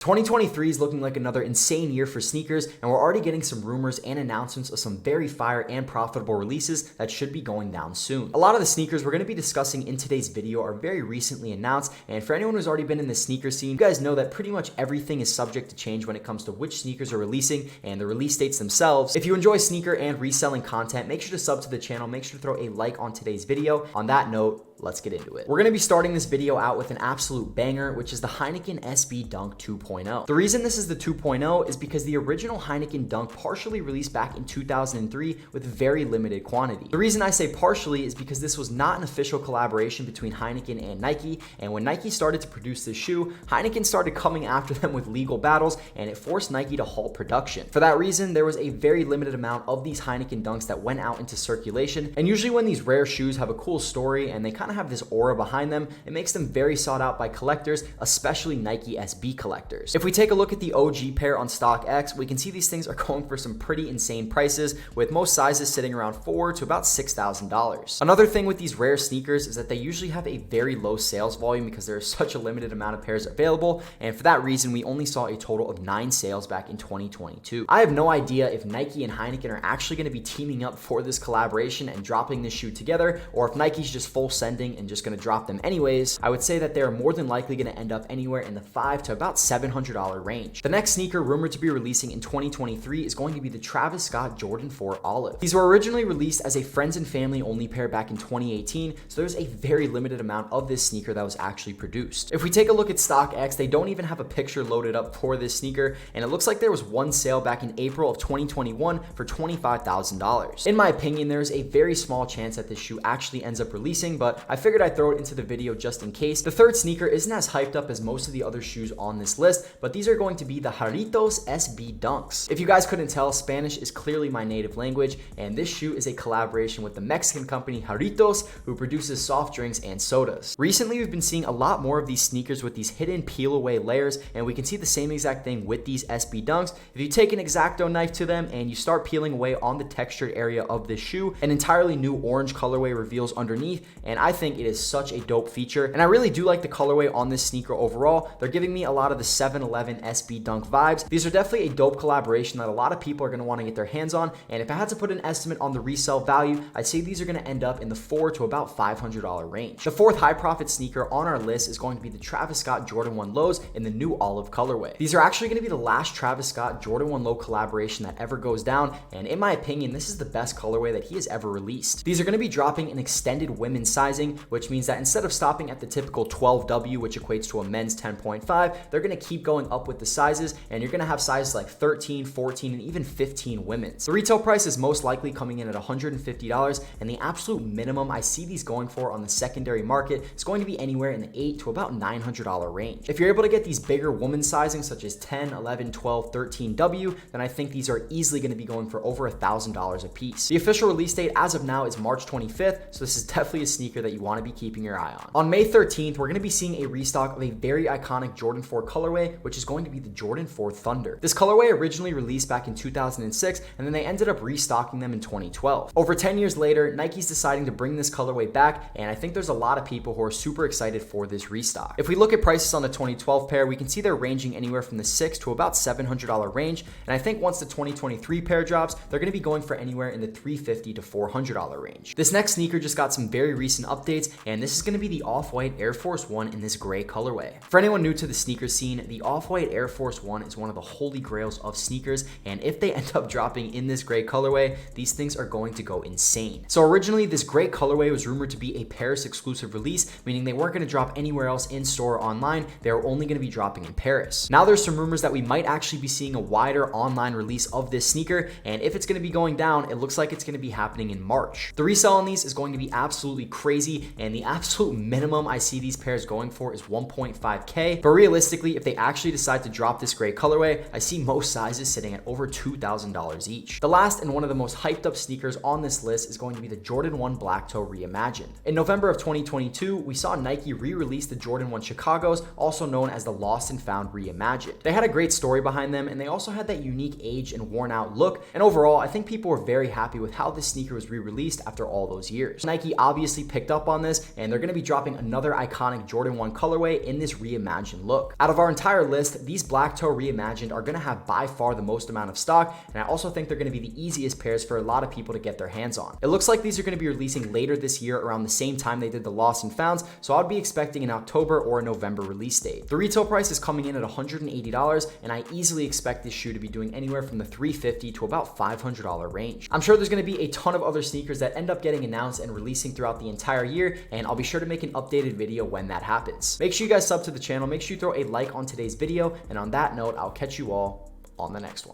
2023 is looking like another insane year for sneakers, and we're already getting some rumors and announcements of some very fire and profitable releases that should be going down soon. A lot of the sneakers we're going to be discussing in today's video are very recently announced, and for anyone who's already been in the sneaker scene, you guys know that pretty much everything is subject to change when it comes to which sneakers are releasing and the release dates themselves. If you enjoy sneaker and reselling content, make sure to sub to the channel, make sure to throw a like on today's video. On that note, let's get into it. We're going to be starting this video out with an absolute banger, which is the Heineken SB Dunk 2.0. The reason this is the 2.0 is because the original Heineken Dunk partially released back in 2003 with very limited quantity. The reason I say partially is because this was not an official collaboration between Heineken and Nike, and when Nike started to produce this shoe, Heineken started coming after them with legal battles, and it forced Nike to halt production. For that reason, there was a very limited amount of these Heineken Dunks that went out into circulation, and usually when these rare shoes have a cool story and they kind of have this aura behind them, it makes them very sought out by collectors, especially Nike SB collectors. If we take a look at the OG pair on StockX, we can see these things are going for some pretty insane prices, with most sizes sitting around $4,000 to about $6,000. Another thing with these rare sneakers is that they usually have a very low sales volume because there is such a limited amount of pairs available, and for that reason, we only saw a total of 9 sales back in 2022. I have no idea if Nike and Heineken are actually going to be teaming up for this collaboration and dropping this shoe together, or if Nike's just full sending and just going to drop them anyways. I would say that they're more than likely going to end up anywhere in the $500 to about $700 range. The next sneaker rumored to be releasing in 2023 is going to be the Travis Scott Jordan 4 Olive. These were originally released as a friends and family only pair back in 2018, so there's a very limited amount of this sneaker that was actually produced. If we take a look at StockX, they don't even have a picture loaded up for this sneaker, and it looks like there was one sale back in April of 2021 for $25,000. In my opinion, there's a very small chance that this shoe actually ends up releasing, but I figured I'd throw it into the video just in case. The third sneaker isn't as hyped up as most of the other shoes on this list, but these are going to be the Haritos SB Dunks. If you guys couldn't tell, Spanish is clearly my native language, and this shoe is a collaboration with the Mexican company Haritos, who produces soft drinks and sodas. Recently, we've been seeing a lot more of these sneakers with these hidden peel away layers, and we can see the same exact thing with these SB Dunks. If you take an X-Acto knife to them and you start peeling away on the textured area of this shoe, an entirely new orange colorway reveals underneath, and I think it is such a dope feature, and I really do like the colorway on this sneaker overall. They're giving me a lot of the 7-Eleven SB Dunk vibes. These are definitely a dope collaboration that a lot of people are going to want to get their hands on, and if I had to put an estimate on the resale value, I'd say these are going to end up in the $400 to about $500 range. The fourth high profit sneaker on our list is going to be the Travis Scott Jordan 1 Lows in the new olive colorway. These are actually going to be the last Travis Scott Jordan 1 Low collaboration that ever goes down, and in my opinion, this is the best colorway that he has ever released. These are going to be dropping an extended women's sizing, which means that instead of stopping at the typical 12W, which equates to a men's 10.5, they're going to keep going up with the sizes, and you're going to have sizes like 13, 14, and even 15 women's. The retail price is most likely coming in at $150, and the absolute minimum I see these going for on the secondary market is going to be anywhere in the $800 to about $900 range. If you're able to get these bigger women's sizing, such as 10, 11, 12, 13W, then I think these are easily going to be going for over $1,000 a piece. The official release date as of now is March 25th, so this is definitely a sneaker that you want to be keeping your eye on. On May 13th, we're going to be seeing a restock of a very iconic Jordan 4 colorway, which is going to be the Jordan 4 Thunder. This colorway originally released back in 2006, and then they ended up restocking them in 2012. Over 10 years later, Nike's deciding to bring this colorway back, and I think there's a lot of people who are super excited for this restock. If we look at prices on the 2012 pair, we can see they're ranging anywhere from the $600 to about $700 range, and I think once the 2023 pair drops, they're going to be going for anywhere in the $350 to $400 range. This next sneaker just got some very recent updates, and this is going to be the OffWhite Air Force 1 in this gray colorway. For anyone new to the sneaker scene, the OffWhite Air Force 1 is one of the holy grails of sneakers, and if they end up dropping in this gray colorway, these things are going to go insane. So originally, this gray colorway was rumored to be a Paris exclusive release, meaning they weren't going to drop anywhere else in store or online. They were only going to be dropping in Paris. Now there's some rumors that we might actually be seeing a wider online release of this sneaker, and if it's going to be going down, it looks like it's going to be happening in March. The resale on these is going to be absolutely crazy, and the absolute minimum I see these pairs going for is $1.5K, but realistically, if they actually decide to drop this gray colorway, I see most sizes sitting at over $2,000 each. The last and one of the most hyped up sneakers on this list is going to be the Jordan 1 Black Toe Reimagined. In November of 2022, we saw Nike re-release the Jordan 1 Chicagos, also known as the Lost and Found Reimagined. They had a great story behind them, and they also had that unique aged and worn out look, and overall, I think people were very happy with how this sneaker was re-released after all those years. Nike obviously picked up up on this, and they're going to be dropping another iconic Jordan 1 colorway in this reimagined look. Out of our entire list, these black toe reimagined are going to have by far the most amount of stock, and I also think they're going to be the easiest pairs for a lot of people to get their hands on. It looks like these are going to be releasing later this year around the same time they did the Lost and Founds, so I'd be expecting an October or a November release date. The retail price is coming in at $180, and I easily expect this shoe to be doing anywhere from the $350 to about $500 range. I'm sure there's going to be a ton of other sneakers that end up getting announced and releasing throughout the entire year, and I'll be sure to make an updated video when that happens. Make sure you guys sub to the channel, make sure you throw a like on today's video, and on that note, I'll catch you all on the next one.